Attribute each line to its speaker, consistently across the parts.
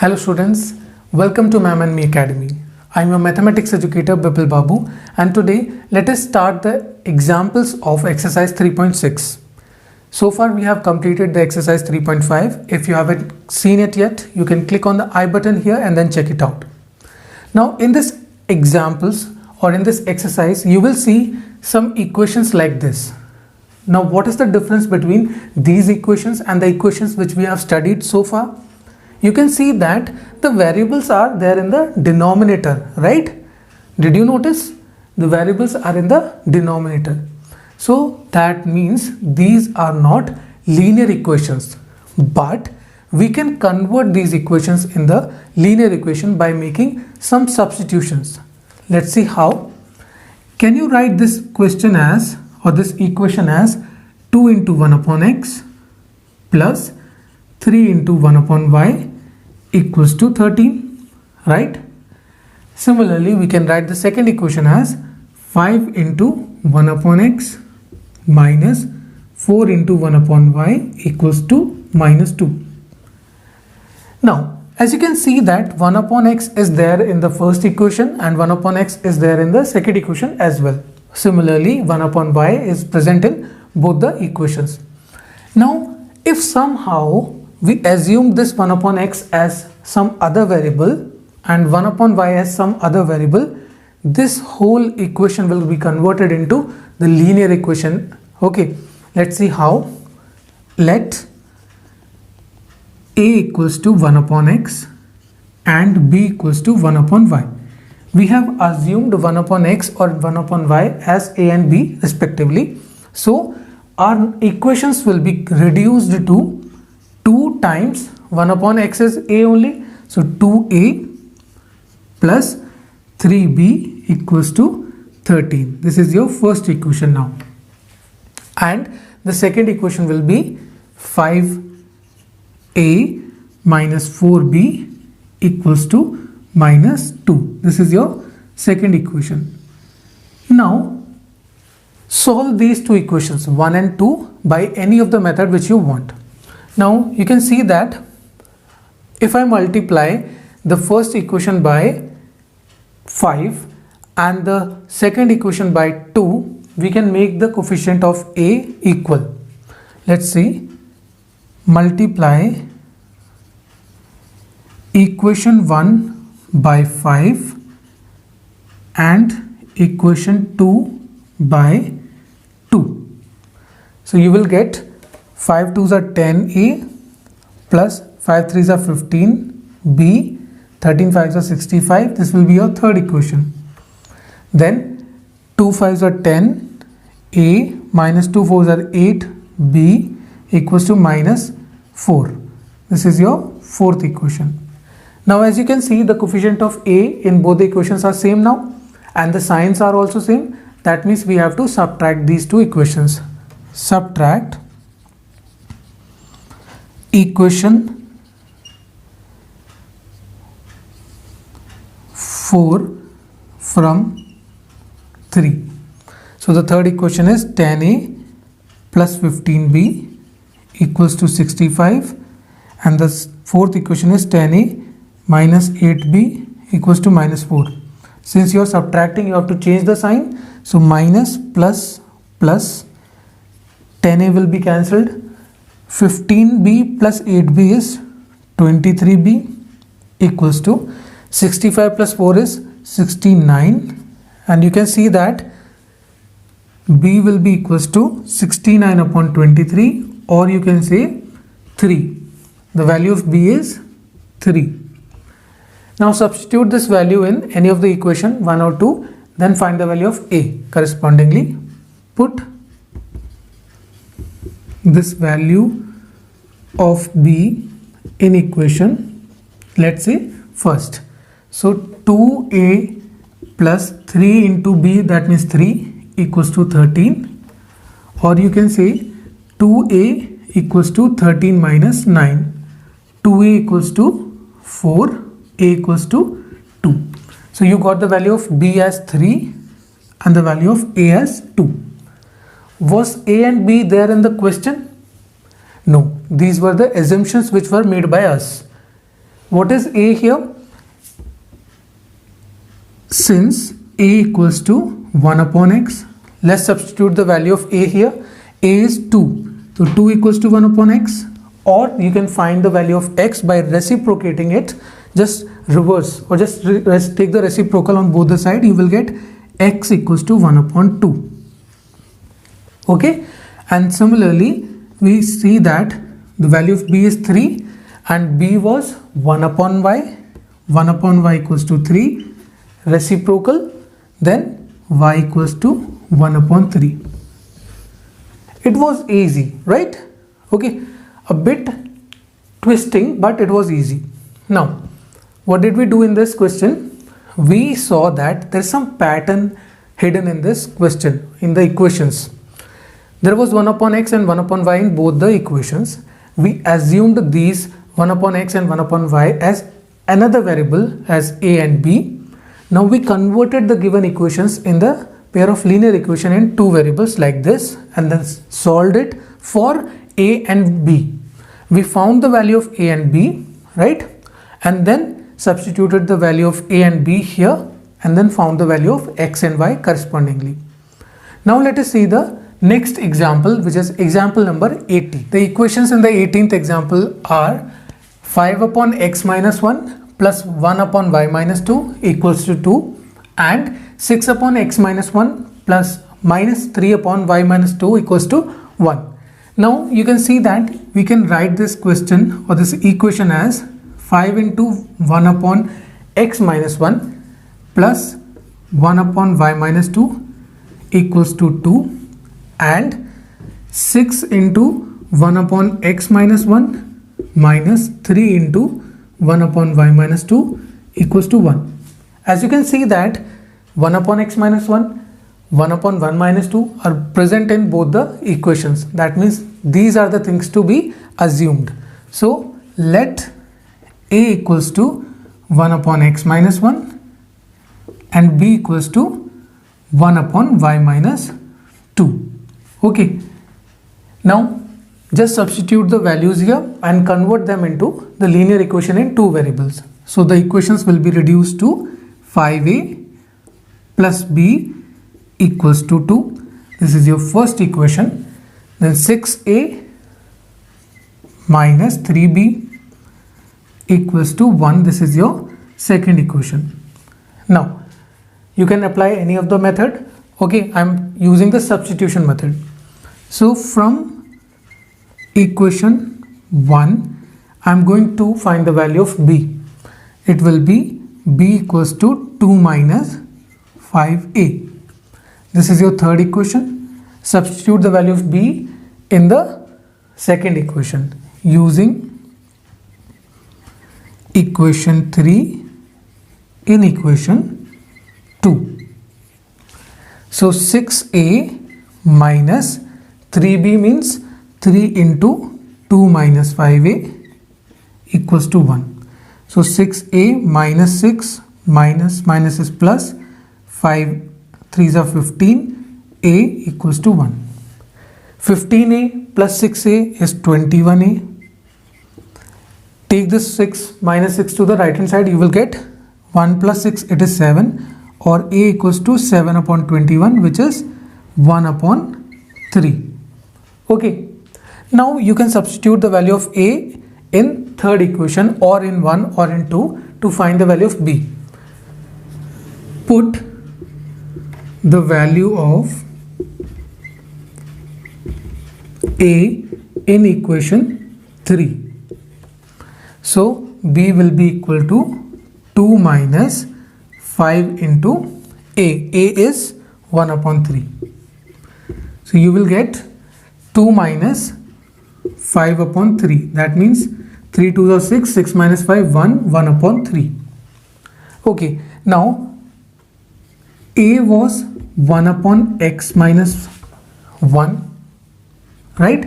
Speaker 1: Hello students, welcome to Mam and Me Academy. I am your mathematics educator Bipul Babu and today let us start the examples of exercise 3.6. So far we have completed the exercise 3.5. If you haven't seen it yet, you can click on the I button here and then check it out. Now in this examples or in this exercise, you will see some equations like this. Now what is the difference between these equations and the equations which we have studied so far? You can see that the variables are there in the denominator, right? Did you notice? The variables are in the denominator. So that means these are not linear equations, but we can convert these equations in the linear equation by making some substitutions. Let's see how. Can you write this question as, or this equation as 2 into 1 upon x plus 3 into 1 upon y equals to 13, right? Similarly, we can write the second equation as 5 into 1 upon x minus 4 into 1 upon y equals to minus 2. Now, as you can see that 1 upon x is there in the first equation and 1 upon x is there in the second equation as well. Similarly, 1 upon y is present in both the equations. Now, if somehow we assume this 1 upon x as some other variable and 1 upon y as some other variable, this whole equation will be converted into the linear equation. Okay, let's see how. Let a equals to 1 upon x and b equals to 1 upon y. We have assumed 1 upon x or 1 upon y as a and b respectively. So our equations will be reduced to 2 times 1 upon x is a only, so 2a plus 3b equals to 13. This is your first equation now. And the second equation will be 5a minus 4b equals to minus 2. This is your second equation. Now solve these two equations 1 and 2 by any of the method which you want. Now you can see that if I multiply the first equation by 5 and the second equation by 2, we can make the coefficient of a equal. Let's see. Multiply equation 1 by 5 and equation 2 by 2. So you will get 5 2s are 10a plus 5 3s are 15b, 13 5s are 65. This will be your third equation. Then 2 5s are 10a minus 2 4s are 8b equals to minus 4. This is your fourth equation. Now as you can see, the coefficient of a in both the equations are same now and the signs are also same. That means we have to subtract these two equations. Subtract equation 4 from 3. So the third equation is 10a plus 15b equals to 65 and the fourth equation is 10a minus 8b equals to minus 4. Since you are subtracting, you have to change the sign. So minus plus plus 10a will be cancelled. 15b plus 8b is 23b equals to 65 plus 4 is 69, and you can see that b will be equals to 69 upon 23, or you can say 3. The value of b is 3. Now substitute this value in any of the equation 1 or 2, then find the value of a. Correspondingly put this value of b in equation, let's say first. So 2a plus 3 into b, that means 3 equals to 13, or you can say 2a equals to 13 minus 9, 2a equals to 4, a equals to 2. So you got the value of b as 3 and the value of a as 2. Was a and b there in the question? No, these were the assumptions which were made by us. what is a here? Since a equals to 1 upon x, let's substitute the value of a here. A is 2, so 2 equals to 1 upon x, or you can find the value of x by reciprocating it. Just reverse, or just take the reciprocal on both the side. You will get x equals to 1 upon 2. Okay, and similarly we see that the value of b is 3 and b was 1 upon y. 1 upon y equals to 3, reciprocal, then y equals to 1 upon 3. It was easy, right? Okay, a bit twisting, but it was easy. Now, what did we do in this question? We saw that there's some pattern hidden in this question, in the equations. There was 1 upon x and 1 upon y in both the equations. We assumed these 1 upon x and 1 upon y as another variable as a and b. Now we converted the given equations in the pair of linear equation in two variables like this, and then solved it for a and b. We found the value of a and b, right? And then substituted the value of a and b here, and then found the value of x and y correspondingly. Now let us see the next example, which is example number 80. The equations in the 18th example are 5 upon x minus 1 plus 1 upon y minus 2 equals to 2, and 6 upon x minus 1 plus minus 3 upon y minus 2 equals to 1. Now you can see that we can write this question or this equation as 5 into 1 upon x minus 1 plus 1 upon y minus 2 equals to 2, and 6 into 1 upon x minus 1 minus 3 into 1 upon y minus 2 equals to 1. As you can see that 1 upon x minus 1, 1 upon 1 minus 2 are present in both the equations. That means these are the things to be assumed. So let a equals to 1 upon x minus 1 and b equals to 1 upon y minus 2. Okay, now just substitute the values here and convert them into the linear equation in two variables. So the equations will be reduced to 5a plus b equals to 2. This is your first equation. Then 6a minus 3b equals to 1. This is your second equation. Now you can apply any of the method. Okay, I'm using the substitution method. So from equation 1, I'm going to find the value of b. It will be b equals to 2 minus 5a. This is your third equation. Substitute the value of b in the second equation using equation 3 in equation 2. So 6a minus 3b means 3 into 2 minus 5a equals to 1. So 6a minus 6 minus is plus, 5 3s are 15, a equals to 1. 15a plus 6a is 21a. Take this 6 minus 6 to the right hand side, you will get 1 plus 6, it is 7, or a equals to 7 upon 21, which is 1 upon 3. Okay, now you can substitute the value of a in third equation or in 1 or in 2 to find the value of b. Put the value of a in equation 3. So b will be equal to 2 minus 5 into a. A is 1 upon 3. So you will get 2 minus 5 upon 3. That means 3 2s are 6, 6 minus 5, 1 upon 3. Okay, now a was 1 upon x minus 1, right?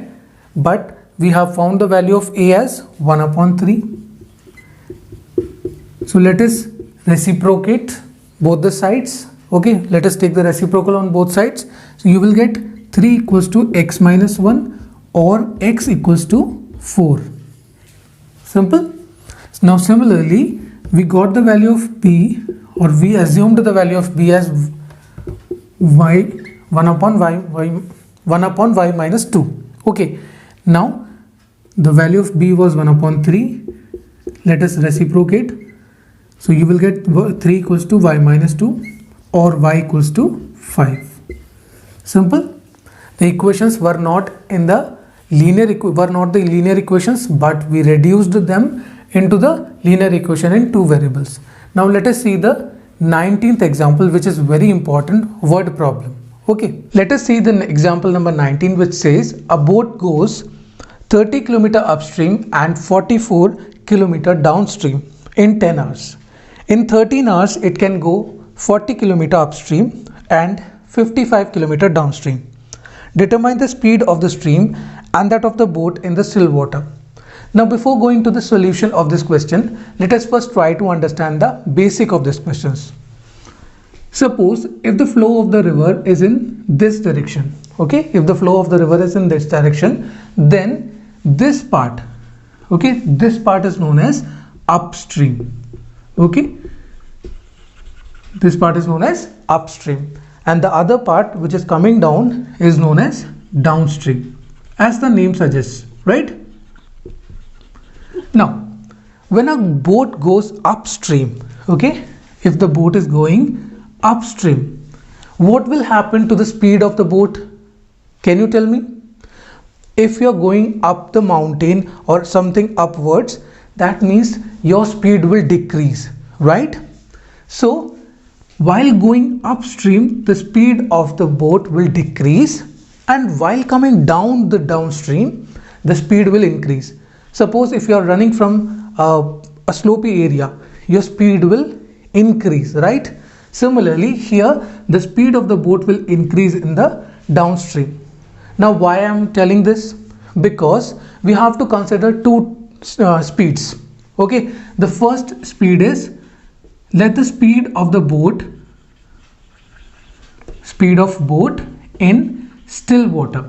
Speaker 1: But we have found the value of a as 1 upon 3. So let us reciprocate both the sides. Okay, let us take the reciprocal on both sides. So you will get 3 equals to x minus 1 or x equals to 4. Simple. Now similarly, we got the value of b, or we assumed the value of b as y 1 upon y minus 2. Okay, now the value of b was 1 upon 3. Let us reciprocate. So you will get 3 equals to y minus 2 or y equals to 5. Simple. The equations were not in the linear equations, but we reduced them into the linear equation in two variables. Now let us see the 19th example, which is very important, word problem. Okay, let us see the example number 19, which says a boat goes 30 km upstream and 44 km downstream in 10 hours. In 13 hours, it can go 40 km upstream and 55 km downstream. Determine the speed of the stream and that of the boat in the still water. Now before going to the solution of this question, let us first try to understand the basic of this questions. Suppose if the flow of the river is in this direction, okay, if the flow of the river is in this direction, then this part, okay, this part is known as upstream, okay, this part is known as upstream, and the other part which is coming down is known as downstream, as the name suggests, right? Now when a boat goes upstream, okay, if the boat is going upstream, what will happen to the speed of the boat? Can you tell me? If you are going up the mountain or something upwards, that means your speed will decrease, right? So while going upstream, the speed of the boat will decrease, and while coming down the downstream, the speed will increase. Suppose if you are running from a slopey area, your speed will increase, right? Similarly, here the speed of the boat will increase in the downstream. Now why I am telling this? Because we have to consider two speeds. Okay, the first speed is, let the speed of boat in still water.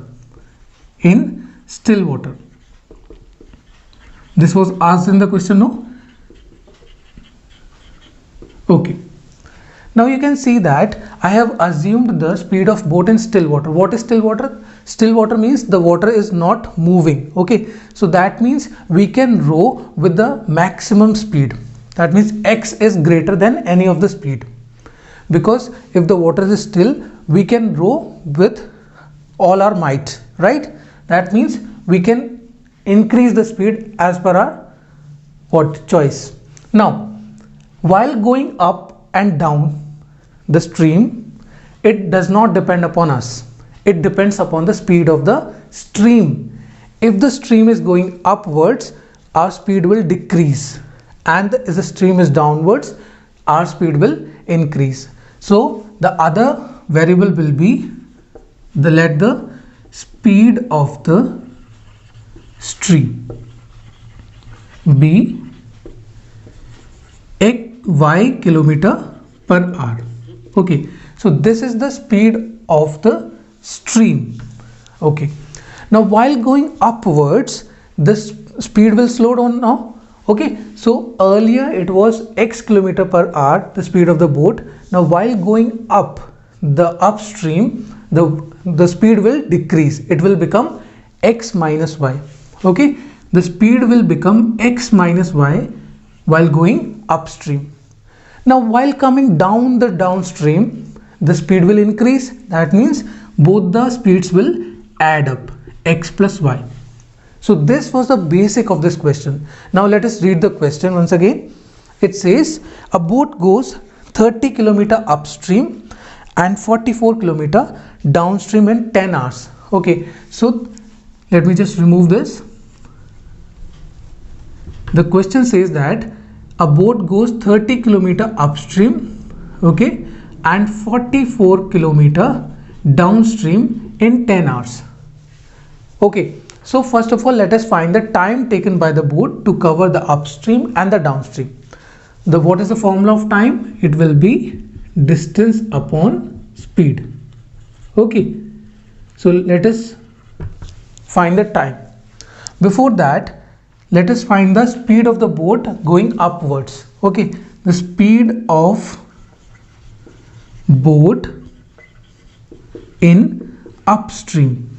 Speaker 1: This was asked in the question, no? Okay. Now you can see that I have assumed the speed of boat in still water. What is still water? Still water means the water is not moving. Okay, so that means we can row with the maximum speed. That means x is greater than any of the speed, because if the water is still, we can row with all our might, right? That means we can increase the speed as per our choice. Now while going up and down the stream, it does not depend upon us, it depends upon the speed of the stream. If the stream is going upwards, our speed will decrease, and if the stream is downwards, our speed will increase. So the other variable will be let the speed of the stream be y kilometer per hour. Okay, so this is the speed of the stream. Okay, now while going upwards, this speed will slow down now. Okay, so earlier it was x kilometer per hour, the speed of the boat. Now while going up the upstream, the speed will decrease. It will become x minus y. Okay, the speed will become x minus y while going upstream. Now while coming down the downstream, the speed will increase. That means both the speeds will add up, x plus y. So this was the basic of this question. Now let us read the question once again. It says a boat goes 30 km upstream and 44 km downstream in 10 hours. Okay, so let me just remove this. The question says that a boat goes 30 km upstream, okay, and 44 km downstream in 10 hours. Okay, so first of all, let us find the time taken by the boat to cover the upstream and the downstream. What is the formula of time? It will be distance upon speed. Okay, so let us find the time. Before that, let us find the speed of the boat going upwards. Okay, the speed of boat in upstream.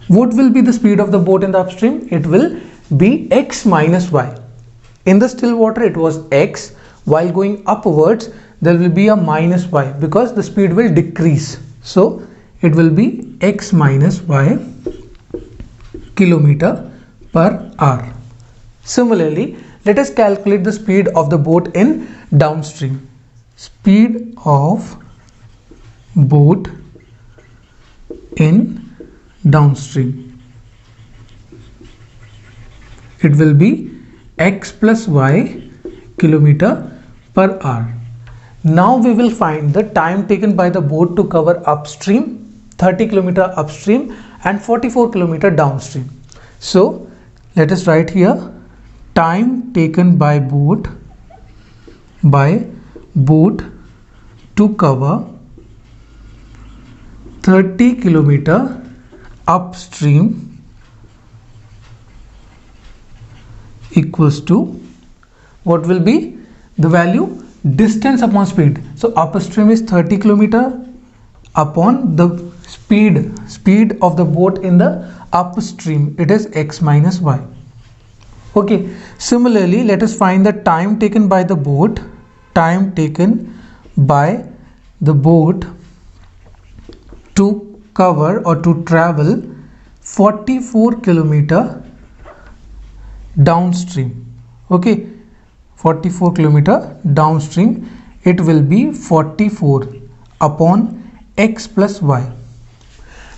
Speaker 1: What will be the speed of the boat in the upstream? It will be x minus y. In the still water it was x, while going upwards there will be a minus y because the speed will decrease. So it will be x minus y kilometer per hour. Similarly, let us calculate the speed of the boat in downstream. Speed of boat in downstream. It will be x plus y kilometer per hour. Now we will find the time taken by the boat to cover upstream, 30 kilometer upstream and 44 kilometer downstream. So let us write here time taken by boat to cover 30 kilometer upstream equals to, what will be the value? Distance upon speed. So upstream is 30 kilometer upon the speed of the boat in the upstream, it is x minus y. Okay, similarly let us find the time taken by the boat, to cover or to travel 44 kilometer downstream. Okay, 44 kilometer downstream, it will be 44 upon x plus y.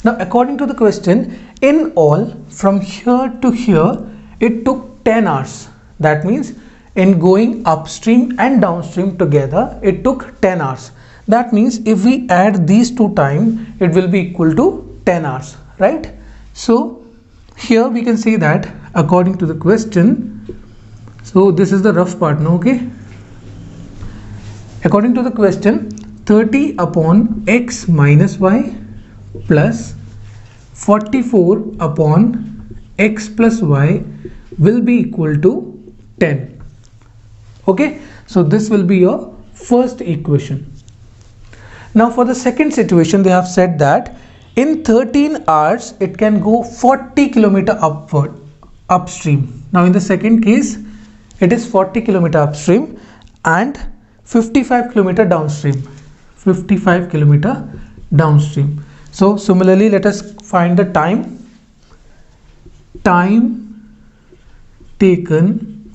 Speaker 1: Now according to the question, in all from here to here it took 10 hours. That means in going upstream and downstream together it took 10 hours. That means if we add these two time, it will be equal to 10 hours, right? So here we can say that according to the question, so this is the rough part now, okay? According to the question, 30 upon x minus y plus 44 upon x plus y will be equal to 10. Okay, so this will be your first equation. Now for the second situation, they have said that in 13 hours it can go 40 kilometer upstream. Now in the second case it is 40 kilometer upstream and 55 kilometer downstream. 55 kilometer downstream. So similarly let us find the time taken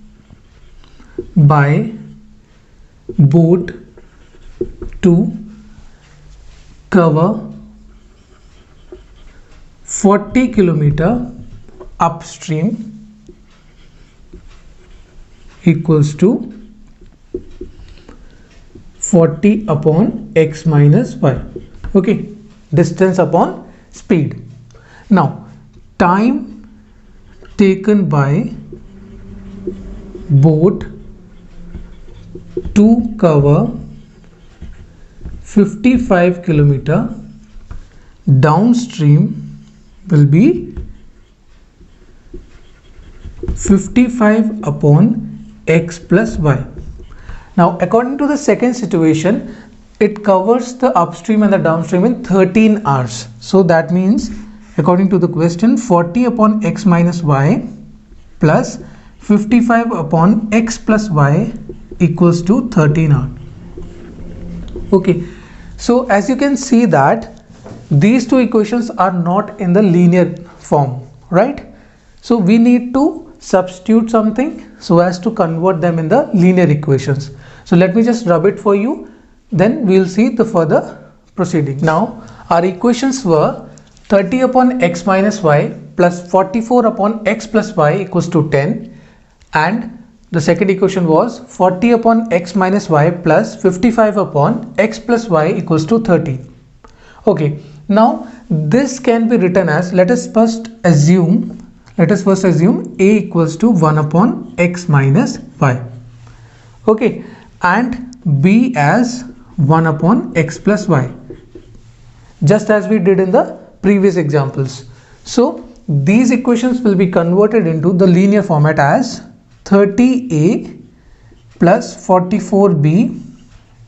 Speaker 1: by boat to cover 40 kilometer upstream equals to 40 upon x minus y. Okay, distance upon speed. Now time taken by boat to cover 55 kilometer downstream will be 55 upon x plus y. Now according to the second situation, it covers the upstream and the downstream in 13 hours. So that means according to the question, 40 upon x minus y plus 55 upon x plus y equals to 13 hours. Okay, so as you can see that these two equations are not in the linear form, right? So we need to substitute something so as to convert them in the linear equations. So let me just rub it for you, then we will see the further proceeding. Now our equations were 30 upon x minus y plus 44 upon x plus y equals to 10, and the second equation was 40 upon x minus y plus 55 upon x plus y equals to 13. Okay, now this can be written as, let us first assume a equals to 1 upon x minus y, okay, and b as 1 upon x plus y, just as we did in the previous examples. So these equations will be converted into the linear format as 30a plus 44b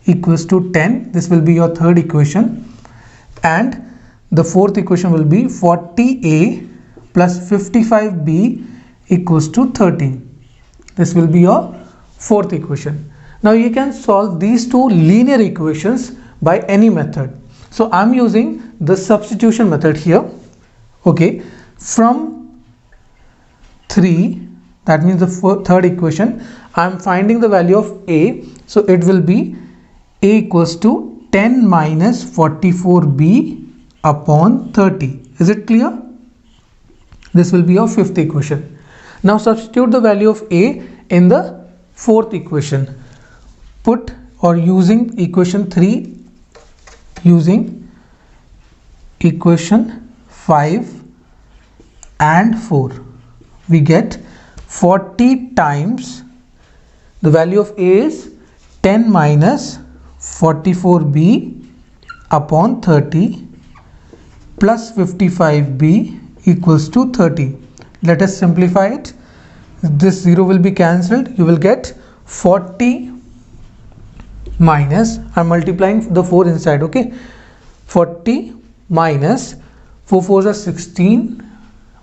Speaker 1: equals to 10. This will be your third equation, and the fourth equation will be 40a plus 55b equals to 13. This will be your fourth equation. Now you can solve these two linear equations by any method. So I'm using the substitution method here. Okay, from 3, that means the third equation, I'm finding the value of a. So it will be a equals to 10 minus 44b upon 30. Is it clear? This will be your fifth equation. Now substitute the value of a in the fourth equation. Put or using equation 3, using equation 5 and 4, we get 40 times the value of a is 10 minus 44b upon 30 plus 55b equals to 30. Let us simplify it. This 0 will be cancelled. You will get 40 minus, I'm multiplying the 4 inside, okay, 40 minus 4 4s are 16,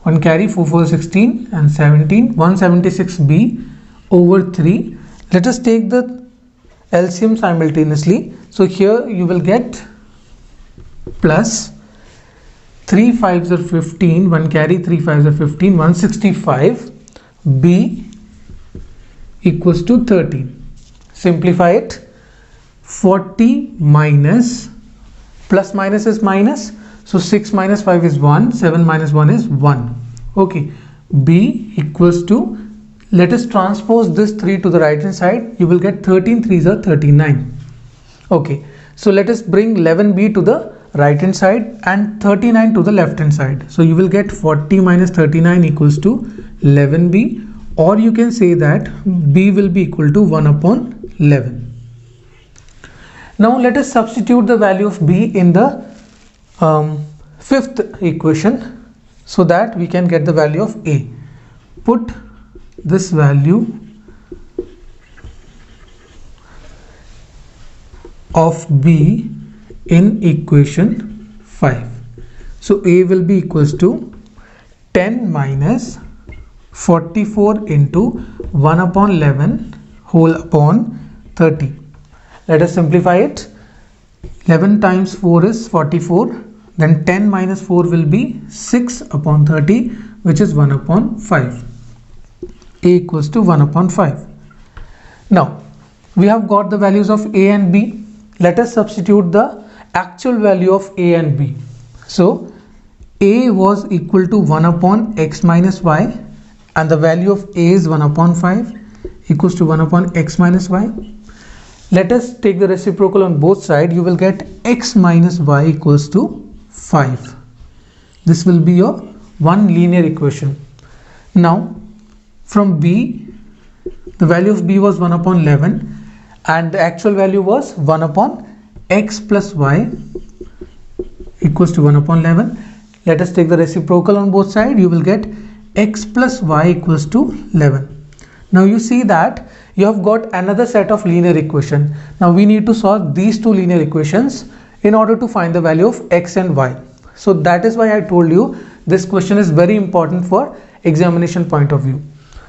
Speaker 1: 1 carry, 4 4 16 and 17, 176b over 3. Let us take the LCM simultaneously. So here you will get plus 3 5s are 15, 1 carry, 3 5s are 15, 165 b equals to 13. Simplify it. 40 minus, plus minus is minus, so 6 minus 5 is 1, 7 minus 1 is 1. Okay, b equals to, let us transpose this 3 to the right hand side. You will get 13 3s are 39. Okay, so let us bring 11b to the right hand side and 39 to the left hand side. So you will get 40 minus 39 equals to 11b, or you can say that b will be equal to 1 upon 11. Now let us substitute the value of b in the fifth equation so that we can get the value of a. Put this value of b in equation 5. So a will be equals to 10 minus 44 into 1 upon 11 whole upon 30. Let us simplify it. 11 times 4 is 44. Then 10 minus 4 will be 6 upon 30, which is 1 upon 5. A equals to 1 upon 5. Now, we have got the values of a and b. Let us substitute the actual value of a and b. So, a was equal to 1 upon x minus y, and the value of a is 1 upon 5 equals to 1 upon x minus y. Let us take the reciprocal on both sides. You will get x minus y equals to 5. This will be your one linear equation. Now from b, the value of b was 1 upon 11 and the actual value was 1 upon x plus y equals to 1 upon 11. Let us take the reciprocal on both sides. You will get x plus y equals to 11. Now you see that you have got another set of linear equation. Now we need to solve these two linear equations in order to find the value of x and y. So that is why I told you this question is very important for examination point of view.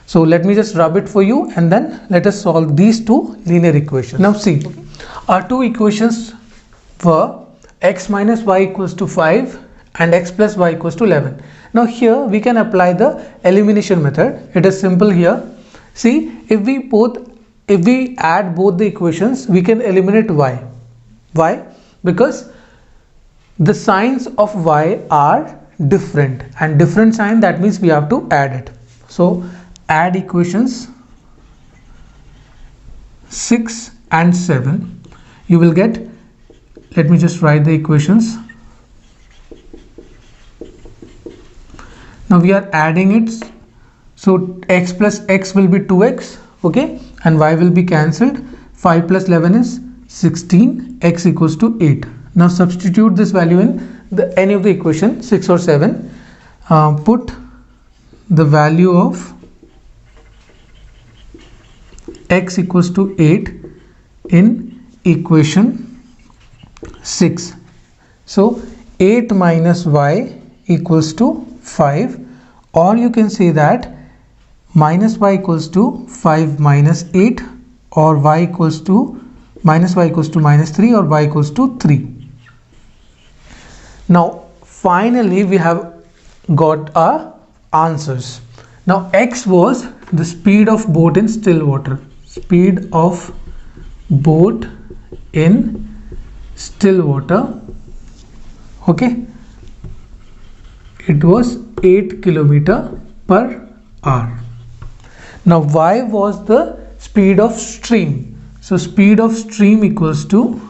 Speaker 1: So let me just rub it for you and then let us solve these two linear equations. Now see, our two equations were x minus y equals to 5 and x plus y equals to 11. Now here we can apply the elimination method. It is simple here. See, if we add both the equations, we can eliminate y. Why? Because the signs of y are different, and different sign, that means we have to add it. So add equations 6 and 7. You will get, let me just write the equations. Now we are adding it. So x plus x will be 2x, okay, and y will be cancelled. 5 plus 11 is 16, x equals to 8. Now substitute this value in any of the equation 6 or 7. put the value of x equals to 8 in equation 6. So 8 minus y equals to 5, or you can say that minus y equals to 5 minus 8, or y equals to minus 3, or y equals to 3. Now finally we have got our answers. Now x was the speed of boat in still water. Speed of boat in still water. Okay. It was 8 km per hour. Now y was the speed of stream. So speed of stream equals to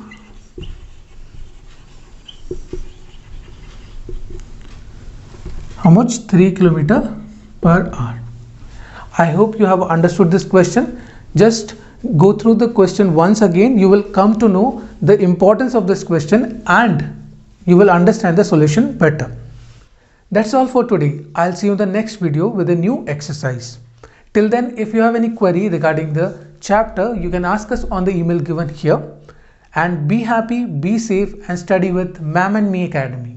Speaker 1: how much? 3 km per hour. I hope you have understood this question. Just go through the question once again. You will come to know the importance of this question and you will understand the solution better. That's all for today. I'll see you in the next video with a new exercise. Till then, if you have any query regarding the chapter, you can ask us on the email given here. And be happy, be safe and study with Ma'am and Me Academy.